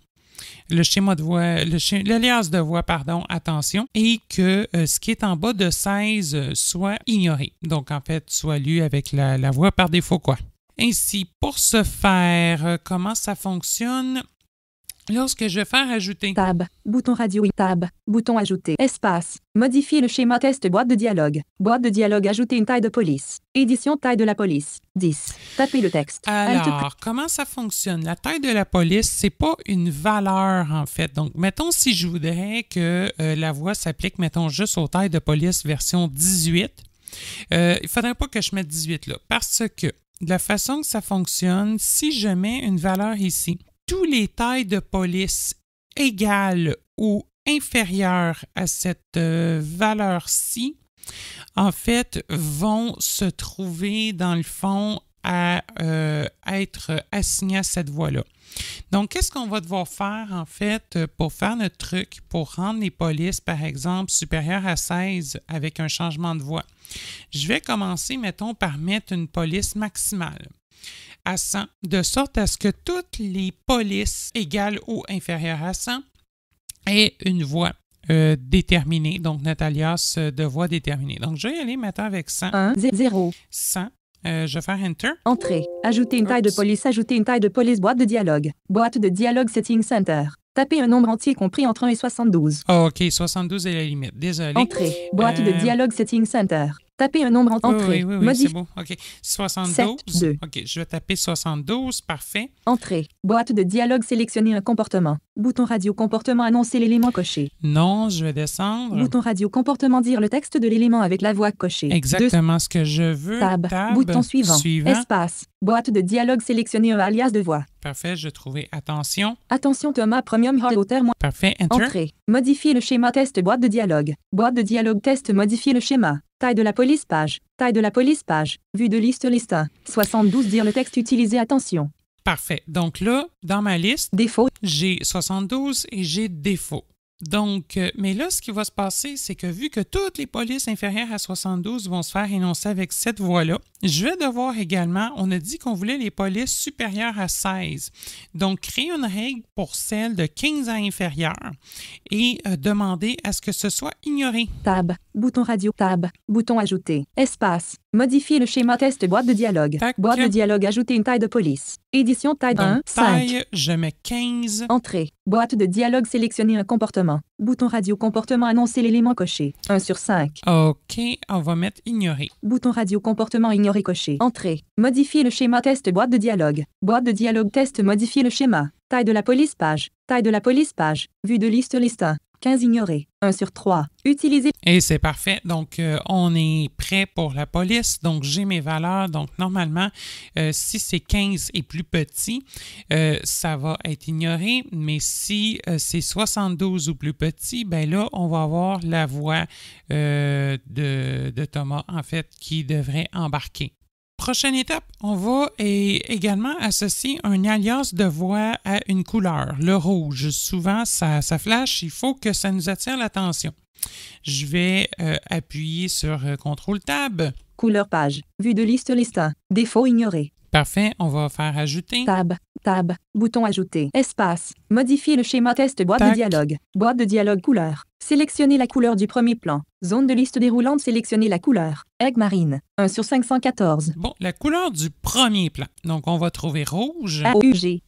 Le schéma de voix, l'alias de voix, pardon, attention, et que ce qui est en bas de 16 soit ignoré. Donc, en fait, soit lu avec la voix par défaut, quoi. Ainsi, pour ce faire, comment ça fonctionne? Lorsque je vais faire ajouter. Tab. Bouton radio. Tab. Bouton ajouter. Espace. Modifier le schéma test boîte de dialogue. Boîte de dialogue ajouter une taille de police. Édition taille de la police. 10. Tapez le texte. Alors, comment ça fonctionne? La taille de la police, c'est pas une valeur, en fait. Donc, mettons si je voudrais que la voix s'applique, mettons, juste aux tailles de police version 18. Il ne faudrait pas que je mette 18 là. Parce que, de la façon que ça fonctionne, si je mets une valeur ici, tous les tailles de police égales ou inférieures à cette valeur-ci, en fait, vont se trouver dans le fond à être assignées à cette voie-là. Donc, qu'est-ce qu'on va devoir faire, en fait, pour faire notre truc, pour rendre les polices, par exemple, supérieures à 16 avec un changement de voix? Je vais commencer, mettons, par mettre une police maximale à 100, de sorte à ce que toutes les polices égales ou inférieures à 100 aient une voix déterminée, donc notre alias de voix déterminée. Donc, je vais y aller maintenant avec 100. 1, 0. 100. Je vais faire Enter. Entrée. Ajouter une taille de police. Ajouter une taille de police. Boîte de dialogue. Boîte de dialogue Setting Center. Tapez un nombre entier compris entre 1 et 72. Oh, OK, 72 est la limite. Désolé. Entrée. Boîte de dialogue Setting Center. Tapez un nombre entrée. Oui, c'est beau. OK. 72. 7, 2. OK, je vais taper 72. Parfait. Entrée. Boîte de dialogue sélectionner un comportement. Bouton radio comportement annoncer l'élément coché. Non, je vais descendre. Bouton radio comportement dire le texte de l'élément avec la voix cochée. Exactement ce que je veux. Tab. Bouton suivant. Espace. Boîte de dialogue sélectionner un alias de voix. Parfait, je vais trouver attention. Attention Thomas Premium Hall auteur. Parfait, Enter. Entrée. Modifier le schéma test boîte de dialogue. Boîte de dialogue test modifier le schéma. Taille de la police page. Taille de la police page. Vue de liste liste 1. 72 dire le texte utilisé attention. Parfait. Donc là, dans ma liste, Défaut. j'ai 72 et j'ai défaut. Donc, mais là, ce qui va se passer, c'est que vu que toutes les polices inférieures à 72 vont se faire énoncer avec cette voie-là, je vais devoir également, on a dit qu'on voulait les polices supérieures à 16. Donc, créer une règle pour celles de 15 ans inférieures et demander à ce que ce soit ignoré. Tab. Bouton radio. Tab. Bouton ajouter. Espace. Modifier le schéma test boîte de dialogue. Tac. Boîte de dialogue ajouter une taille de police. Édition taille Donc, 1, 5. taille, je mets 15. Entrée. Boîte de dialogue sélectionner un comportement. Bouton radio comportement annoncer l'élément coché. 1 sur 5. OK, on va mettre ignorer. Bouton radio comportement ignorer coché. Entrée. Modifier le schéma test boîte de dialogue. Boîte de dialogue test modifier le schéma. Taille de la police page. Taille de la police page. Vue de liste 1. 15 ignoré. 1 sur 3. Utiliser. Et c'est parfait. Donc, on est prêt pour la police. Donc, j'ai mes valeurs. Donc, normalement, si c'est 15 et plus petit, ça va être ignoré. Mais si c'est 72 ou plus petit, ben là, on va avoir la voix de Thomas, en fait, qui devrait embarquer. Prochaine étape, on va également associer un alias de voix à une couleur, le rouge. Souvent, ça flash, il faut que ça nous attire l'attention. Je vais appuyer sur CTRL-TAB. Couleur page. Vue de liste 1. Défaut ignoré. Parfait, on va faire ajouter. Tab. Tab. Bouton ajouter. Espace. Modifier le schéma test boîte Tac. de dialogue. Boîte de dialogue couleur. Sélectionnez la couleur du premier plan. Zone de liste déroulante, sélectionnez la couleur. Aigle marine. 1 sur 514. Bon, la couleur du premier plan. Donc, on va trouver rouge. AUG.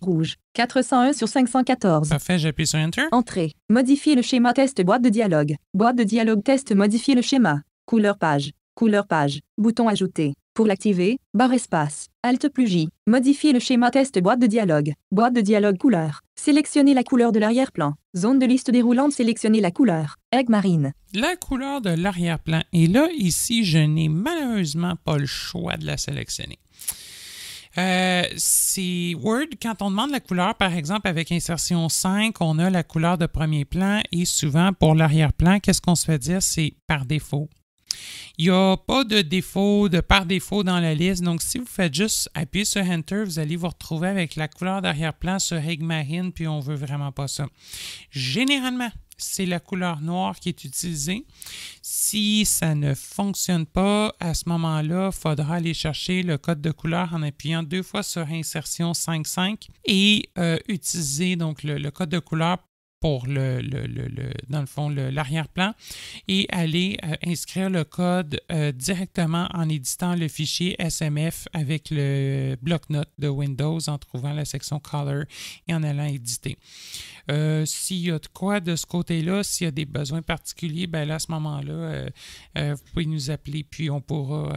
Rouge. 401 sur 514. Parfait, j'appuie sur Enter. Entrée. Modifier le schéma test boîte de dialogue. Boîte de dialogue test modifier le schéma. Couleur page. Couleur page. Bouton ajouter. Pour l'activer, barre espace. Alt plus J. Modifier le schéma test boîte de dialogue. Boîte de dialogue couleur. Sélectionnez la couleur de l'arrière-plan. Zone de liste déroulante, sélectionnez la couleur. Aigle marine. La couleur de l'arrière-plan. Et là, ici, je n'ai malheureusement pas le choix de la sélectionner. C'est Word, quand on demande la couleur, par exemple, avec insertion 5, on a la couleur de premier plan et souvent, pour l'arrière-plan, qu'est-ce qu'on se fait dire? C'est par défaut. Il n'y a pas de défaut, de par défaut dans la liste. Donc, si vous faites juste appuyer sur Enter, vous allez vous retrouver avec la couleur d'arrière-plan sur Aigle marine, puis on ne veut vraiment pas ça. Généralement, c'est la couleur noire qui est utilisée. Si ça ne fonctionne pas, à ce moment-là, il faudra aller chercher le code de couleur en appuyant 2 fois sur insertion 5.5 et utiliser donc le code de couleur pour dans le fond, l'arrière-plan et aller inscrire le code directement en éditant le fichier SMF avec le bloc-notes de Windows en trouvant la section Color et en allant éditer. S'il y a de quoi de ce côté-là, s'il y a des besoins particuliers, ben là, à ce moment-là, vous pouvez nous appeler puis on pourra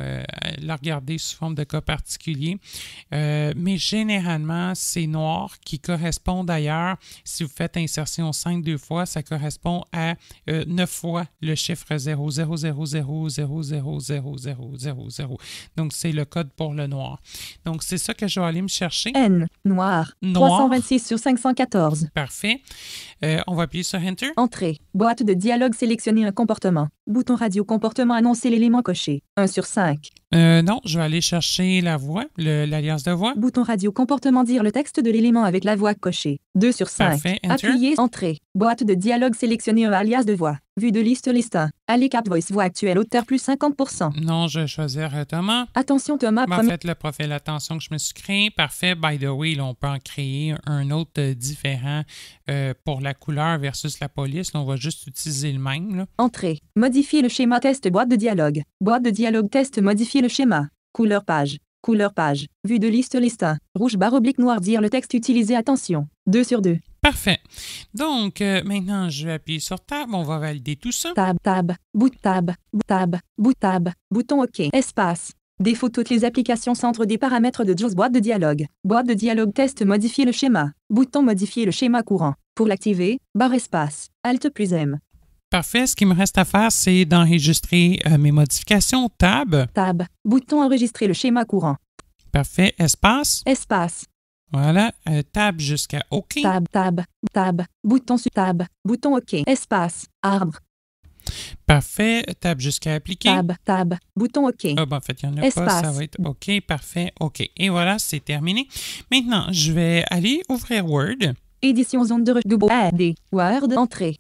la regarder sous forme de cas particulier. Mais généralement, c'est noir qui correspond d'ailleurs, si vous faites insertion 5 2 fois, ça correspond à 9 fois le chiffre 000000000. Donc, c'est le code pour le noir. Donc, c'est ça que je vais aller me chercher. N. Noir. 326 sur 514. Parfait. On va appuyer sur Enter. Entrée. Boîte de dialogue sélectionner un comportement. Bouton radio comportement annoncer l'élément coché. 1 sur 5. Non, je vais aller chercher la voix, l'alias de voix. Bouton radio comportement dire le texte de l'élément avec la voix cochée. 2 sur 5. Parfait. Enter. Appuyez Entrée. Boîte de dialogue sélectionner un alias de voix. Vue de liste 1. Allez Cap Voice voix actuelle auteur plus 50%. Non, je vais choisir Thomas. Attention Thomas. En fait, le profil attention que je me suis créé. Parfait. By the way, là, on peut en créer un autre différent pour la couleur versus la police. Là, on va juste utiliser le même. Là. Entrée. Modifier le schéma test boîte de dialogue. Boîte de dialogue test modifier le schéma. Couleur page. Couleur page. Vue de liste 1. Rouge barre oblique noir dire le texte utilisé. Attention. 2 sur 2. Parfait. Donc, maintenant, je vais appuyer sur Tab. On va valider tout ça. Tab, tab, bout tab, bout tab, bout tab, bouton OK. Espace. Défaut toutes les applications centre des paramètres de JAWS boîte de dialogue. Boîte de dialogue test modifier le schéma. Bouton modifier le schéma courant. Pour l'activer, barre espace. Alt plus M. Parfait. Ce qu'il me reste à faire, c'est d'enregistrer mes modifications. Tab. Tab. Bouton enregistrer le schéma courant. Parfait. Espace. Espace. Voilà. Tab jusqu'à OK. Tab, tab, tab. Bouton sur tab. Bouton OK. Espace. Arbre. Parfait. Tab jusqu'à appliquer. Tab, tab. Bouton OK. Ah, ben, en fait, il n'y en a Espace. pas. Ça va être OK. Parfait. OK. Et voilà, c'est terminé. Maintenant, je vais aller ouvrir Word. Édition zone de recherche. Word. Entrée.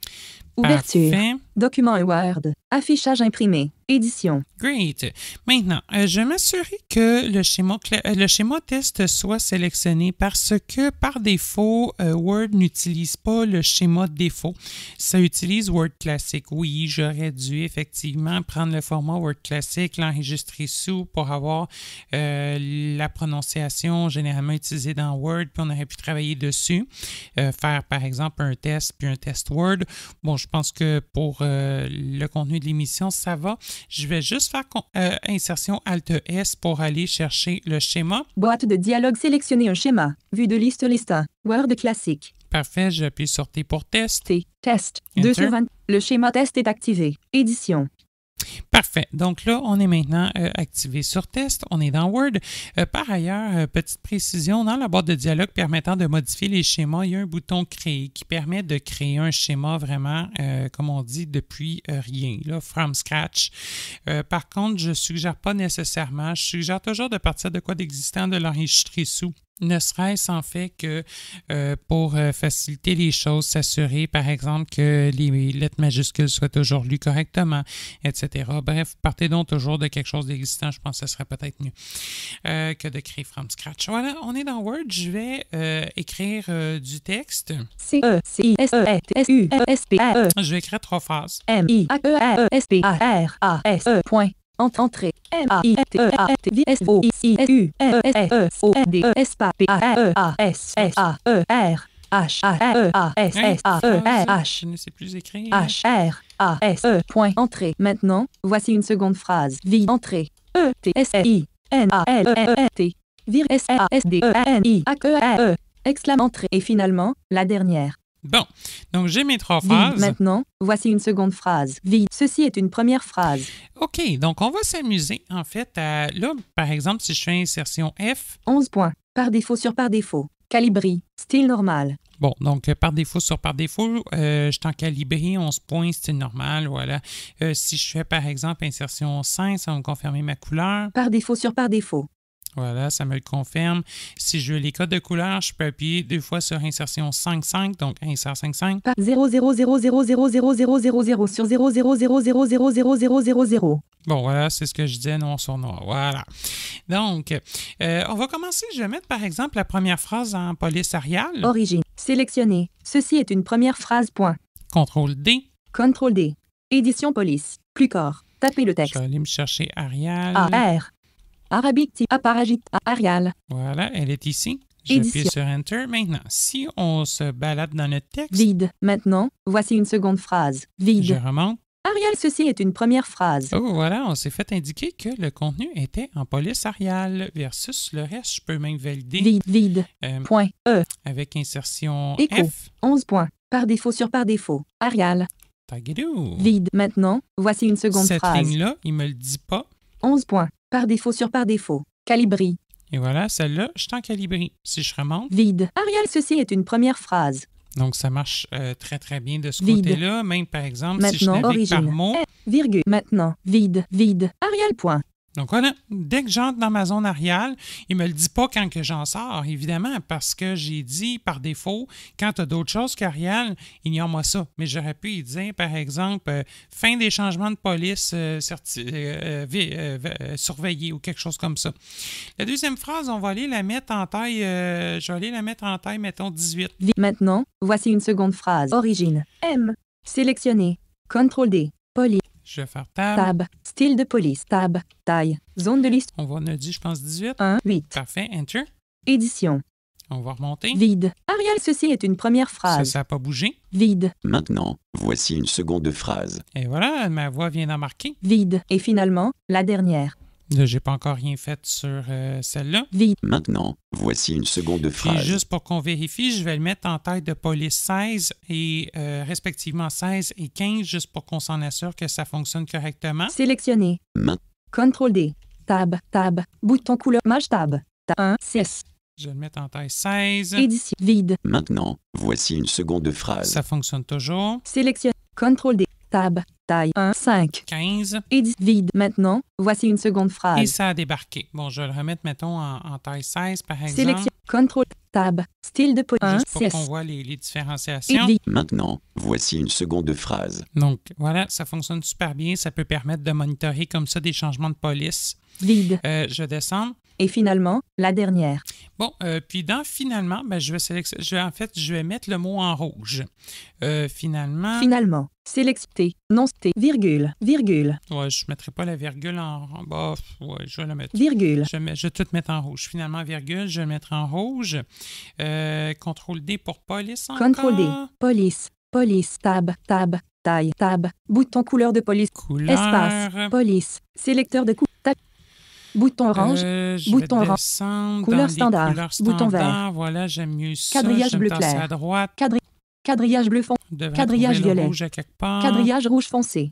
Ouverture. Parfait. Document Word. Affichage imprimé. Édition. Great. Maintenant, je vais m'assurer que le schéma test soit sélectionné parce que par défaut, Word n'utilise pas le schéma de défaut. Ça utilise Word Classic. Oui, j'aurais dû effectivement prendre le format Word Classic, l'enregistrer sous pour avoir la prononciation généralement utilisée dans Word, puis on aurait pu travailler dessus. Faire par exemple un test puis un test Word. Bon, je pense que pour le contenu de l'émission, ça va. Je vais juste faire insertion Alt-S pour aller chercher le schéma. Boîte de dialogue, sélectionner un schéma. Vue de liste listin. Word classique. Parfait, j'appuie sur T pour test. T. Test. Enter. 2 sur 20. Le schéma test est activé. Édition. Parfait. Donc là, on est maintenant activé sur test. On est dans Word. Par ailleurs, petite précision, dans la boîte de dialogue permettant de modifier les schémas, il y a un bouton Créer qui permet de créer un schéma vraiment, comme on dit, depuis rien, là, from scratch. Par contre, je ne suggère pas nécessairement. Je suggère toujours de partir de quoi d'existant, de l'enregistrer sous. Ne serait-ce en fait que pour faciliter les choses, s'assurer par exemple que les lettres majuscules soient toujours lues correctement, etc. Bref, partez donc toujours de quelque chose d'existant, je pense que ce serait peut-être mieux que de créer from scratch. Voilà, on est dans Word, je vais écrire du texte. C-E-C-I-S-E-S-U-S-P-A-E. Je vais écrire 3 phrases. M-I-A-E-S-P-A-R-A-S-E. Point. Entrée. M-I-T-E-A-T-V-S-O-I-S-U-E-S-P-A-R-A-S-S-A-E-R. H-A-E-A-S-S-A-E-H. Je ne sais plus écrire. H-R-A-S-E. Point. Entrée. Maintenant, voici une seconde phrase. Vide. Entrée. E-T-S-I-N-A-L-E-T. Vir S-A-S-D-E-N-I-A-Q-A-E. Exclame entrée. Et finalement, la dernière. Bon, donc j'ai mes 3 Vide. phrases. Maintenant, voici une seconde phrase. Vide. Ceci est une première phrase. OK, donc on va s'amuser en fait à... Là, par exemple, si je fais insertion F... 11 points. Par défaut sur par défaut. Calibri. Style normal. Bon, donc par défaut sur par défaut, je suis en calibré, 11 points, style normal, voilà. Si je fais par exemple insertion 5, ça va me confirmer ma couleur. Par défaut sur par défaut. Voilà, ça me le confirme. Si je veux les codes de couleur, je peux appuyer 2 fois sur insertion 5.5, donc insert 5.5. Par 0,0000000 sur 0,000000000. Bon, voilà, c'est ce que je disais, noir sur noir. Voilà. Donc, on va commencer. Je vais mettre, par exemple, la première phrase en police Arial. Origine. Sélectionné. Ceci est une première phrase. Point. CTRL D. CTRL D. Édition police. Plus corps. Tapez le Je texte. vais aller me chercher Arial. A-R. Arabique type Aparagite. Arial. Voilà, elle est ici. J'appuie Édition. sur Enter. Maintenant, si on se balade dans notre texte, Vide. Maintenant, voici une seconde phrase. je Vide. remonte. Arial, ceci est une première phrase. Oh, voilà, on s'est fait indiquer que le contenu était en police Arial versus le reste. Je peux même valider Vide. Vide. Point. E. avec insertion Écho. F. 11 points. Par défaut sur par défaut. Arial. Tagadou. Vide. Maintenant, voici une seconde Cette phrase. ligne-là, il me le dit pas. 11 points. Par défaut sur par défaut. Calibri. Et voilà, celle-là, je suis en calibré. Si je remonte, Vide. Arial, ceci est une première phrase. donc ça marche très, très bien de ce Vide. côté-là. Même, par exemple, si je Maintenant, navigue par origine. mot. Virgule. Maintenant. Vide. Vide. Arial. Point. Donc voilà, dès que j'entre dans ma zone Arial, il me le dit pas quand que j'en sors, évidemment, parce que j'ai dit par défaut, quand tu as d'autres choses qu'Arial, ignore-moi ça. Mais j'aurais pu y dire, par exemple, fin des changements de police surveillés ou quelque chose comme ça. La deuxième phrase, on va aller la mettre en taille, je vais aller la mettre en taille, mettons 18. Maintenant, voici une seconde phrase. Origine. M. Sélectionné. CTRL D. Police. Je vais faire tab. Tab. Style de police. Tab. Taille. Zone de liste. On a dit, je pense, 18. 1. 8. Parfait, Enter. Édition. On va remonter. Vide. Arial, ceci est une première phrase. Ça n'a pas bougé. Vide. Maintenant, voici une seconde phrase. Et voilà, ma voix vient d'en marquer. Vide. Et finalement, la dernière. Là, j'ai pas encore rien fait sur celle-là. Vide. Maintenant, voici une seconde Puis phrase. juste pour qu'on vérifie, je vais le mettre en taille de police 16 et respectivement 16 et 15, juste pour qu'on s'en assure que ça fonctionne correctement. Sélectionné. Main- CTRL D. Tab. Tab. Bouton couleur. Maj tab. Tab 1. 6. Je vais le mettre en taille 16. Édition. Vide. Maintenant, voici une seconde phrase. Ça fonctionne toujours. Sélectionné. CTRL D. tab, taille 1, 5. 15. Edit, vide. Maintenant, voici une seconde Et phrase. ça a débarqué. Bon, je vais le remettre, mettons, en taille 16, par exemple. Sélection, contrôle, tab, style de pose 1, Juste pour 6. qu'on voit les différenciations. Edit, Maintenant, voici une seconde phrase. Donc, voilà, ça fonctionne super bien. Ça peut permettre de monitorer comme ça des changements de police. vide. Je descends. Et finalement, la dernière. Bon, puis dans finalement, ben, je vais mettre le mot en rouge. Finalement, Finalement, sélectionné, non T, virgule, virgule, ouais, je ne mettrai pas la virgule en... Bah, ouais, je vais la mettre. virgule. Je vais tout mettre en rouge. Finalement, virgule, je vais le mettre en rouge. Contrôle D pour police encore. Contrôle D, police, police, tab, tab, taille, tab, bouton couleur de police, Couleur. espace, police, sélecteur de tab, bouton orange, Je bouton vais orange, descendre couleur dans les standard, couleurs bouton standards. vert. Voilà, j'aime mieux ça. Quadrillage Je vais me bleu tasser clair. à droite. Quadrillage bleu fond, Je devrais quadrillage trouver le violet. rouge à quelque part. quadrillage rouge foncé,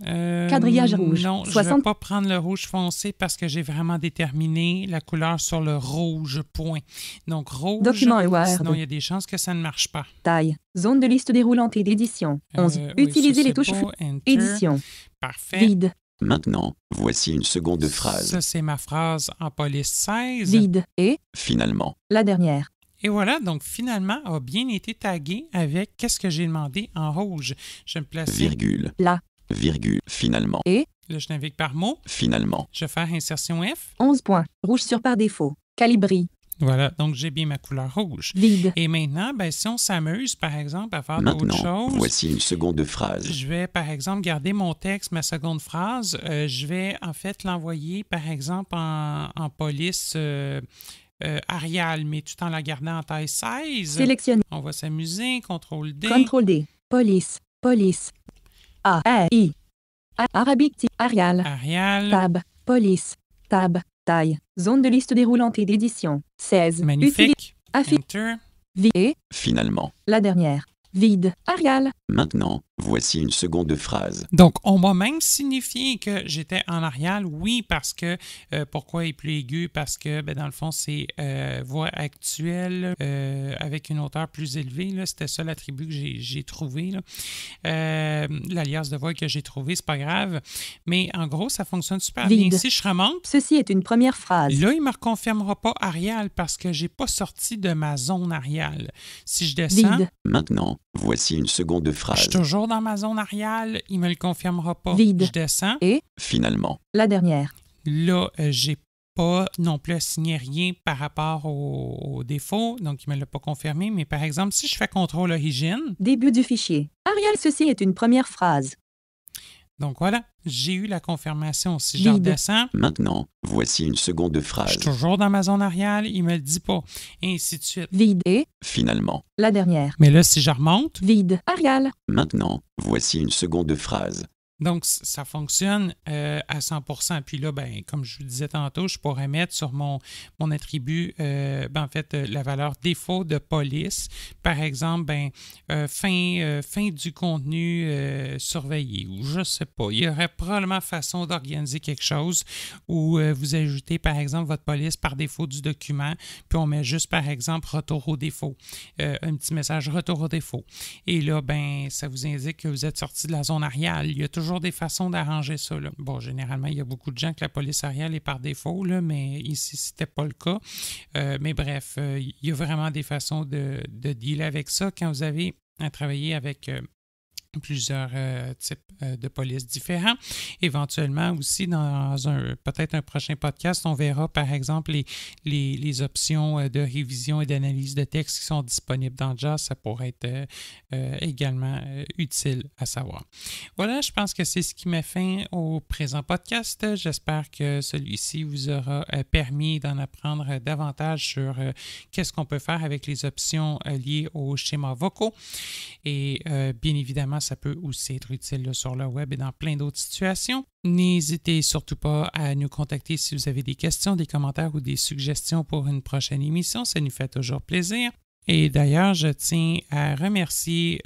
quadrillage rouge, Non, je ne 60. vais pas prendre le rouge foncé parce que j'ai vraiment déterminé la couleur sur le rouge, point. Donc, rouge, Document Word. sinon il y a des chances que ça ne marche pas. taille, zone de liste déroulante et d'édition. 11. Oui, Utilisez ça, les touches c'est beau. Enter. édition, Parfait. vide, Maintenant, voici une seconde phrase. Ça, c'est ma phrase en police 16. vide, et Finalement, la dernière. Et voilà, donc finalement, a bien été tagué avec qu'est-ce que j'ai demandé en rouge. Je vais me placer. virgule, Là. virgule, finalement, Là, je navigue par mot. finalement, Je vais faire insertion F. 11 points. Rouge sur par défaut. Calibri. Voilà, donc j'ai bien ma couleur rouge. Vide. Et maintenant, ben, si on s'amuse, par exemple, à faire d'autres maintenant, choses, voici une seconde phrase. je vais, par exemple, garder mon texte, ma seconde phrase. Je vais, en fait, l'envoyer, par exemple, en police Arial, mais tout en la gardant en taille 16. Sélectionner. On va s'amuser. CTRL D. Contrôle D. Police. Police. A. A. I. Arabique. Arial. Arial. Tab. Police. Tab. Taille. Zone de liste déroulante et d'édition. 16. Magnifique. Affi. Enter. Vide. Et Finalement, la dernière. Vide. Arial. maintenant, voici une seconde phrase. Donc, on m'a même signifié que j'étais en Arial, oui, parce que, pourquoi est plus aigu? Parce que, ben, dans le fond, c'est voix actuelle avec une hauteur plus élevée. Là. C'était ça l'attribut que j'ai trouvé. L'alias de voix que j'ai trouvé, c'est pas grave. Mais en gros, ça fonctionne super Vide. bien. Si je remonte, Ceci est une première phrase. là, il ne me reconfirmera pas Arial parce que j'ai pas sorti de ma zone Arial. Si je descends, Vide. Maintenant, voici une seconde je phrase. suis toujours dans ma zone Arial, il ne me le confirmera pas. Vide. Je descends. Et Finalement, la dernière. Là, j'ai pas non plus assigné rien par rapport au défaut, donc il ne me l'a pas confirmé. Mais par exemple, si je fais contrôle origine, Début du fichier. Arial, ceci est une première phrase. donc voilà, j'ai eu la confirmation. Si je Vide. redescends, maintenant, voici une seconde je phrase. suis toujours dans ma zone Arial, il ne me le dit pas. Et ainsi de suite. Vide. Et Finalement, la dernière. Mais là, si je remonte, Vide. Arial. maintenant, voici une seconde phrase. donc ça fonctionne à 100%. Puis là, ben, comme je vous disais tantôt, je pourrais mettre sur mon attribut, en fait, la valeur défaut de police. Par exemple, ben, fin du contenu surveillé ou je sais pas. Il y aurait probablement façon d'organiser quelque chose où vous ajoutez, par exemple, votre police par défaut du document, puis on met juste, par exemple, retour au défaut. Un petit message retour au défaut. Et là, ben, ça vous indique que vous êtes sorti de la zone Arial. Il y a toujours des façons d'arranger ça. Là. Bon, généralement, il y a beaucoup de gens que la police Arial est par défaut, là, mais ici, c'était pas le cas. Mais bref, il y a vraiment des façons de dealer avec ça quand vous avez à travailler avec plusieurs types de police différents. Éventuellement aussi, dans peut-être un prochain podcast, on verra par exemple les options de révision et d'analyse de texte qui sont disponibles dans JAWS. Ça pourrait être également utile à savoir. Voilà, je pense que c'est ce qui met fin au présent podcast. J'espère que celui-ci vous aura permis d'en apprendre davantage sur qu'est-ce qu'on peut faire avec les options liées aux schémas vocaux. Et bien évidemment, ça peut aussi être utile là, sur le web et dans plein d'autres situations. N'hésitez surtout pas à nous contacter si vous avez des questions, des commentaires ou des suggestions pour une prochaine émission. Ça nous fait toujours plaisir. Et d'ailleurs, je tiens à remercier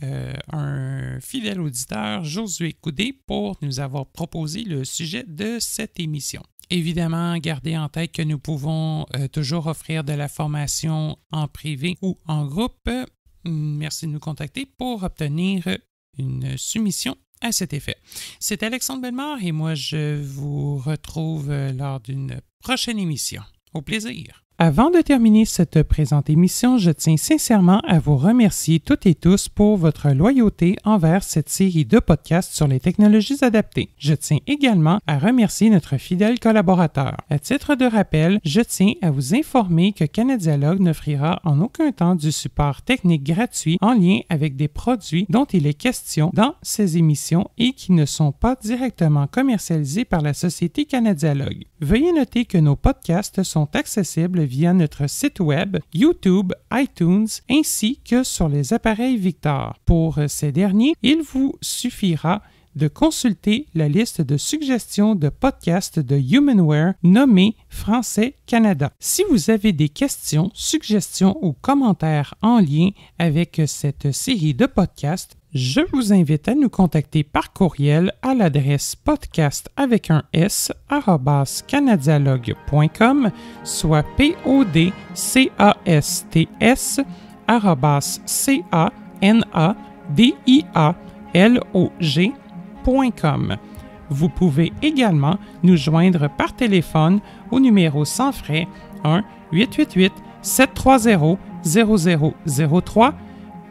un fidèle auditeur, Josué Coudé, pour nous avoir proposé le sujet de cette émission. Évidemment, gardez en tête que nous pouvons toujours offrir de la formation en privé ou en groupe. Merci de nous contacter pour obtenir une soumission à cet effet. C'est Alexandre Bellemare et moi, je vous retrouve lors d'une prochaine émission. Au plaisir! Avant de terminer cette présente émission, je tiens sincèrement à vous remercier toutes et tous pour votre loyauté envers cette série de podcasts sur les technologies adaptées. Je tiens également à remercier notre fidèle collaborateur. À titre de rappel, je tiens à vous informer que Canadialogue n'offrira en aucun temps du support technique gratuit en lien avec des produits dont il est question dans ces émissions et qui ne sont pas directement commercialisés par la société Canadialogue. Veuillez noter que nos podcasts sont accessibles via notre site web, YouTube, iTunes, ainsi que sur les appareils Victor. Pour ces derniers, il vous suffira de consulter la liste de suggestions de podcasts de Humanware nommée Français Canada. Si vous avez des questions, suggestions ou commentaires en lien avec cette série de podcasts, je vous invite à nous contacter par courriel à l'adresse podcast@canadialogue.com, soit podcast@canadialogue.com. Vous pouvez également nous joindre par téléphone au numéro sans frais 1-888-730-0003,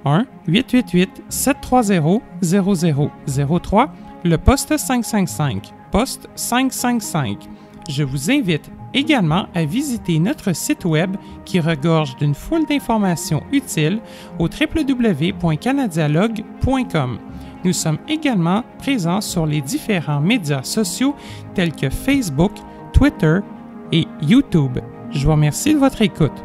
1-888-730-0003, le poste 555, poste 555. Je vous invite également à visiter notre site web qui regorge d'une foule d'informations utiles au www.canadialogue.com. Nous sommes également présents sur les différents médias sociaux tels que Facebook, Twitter et YouTube. Je vous remercie de votre écoute.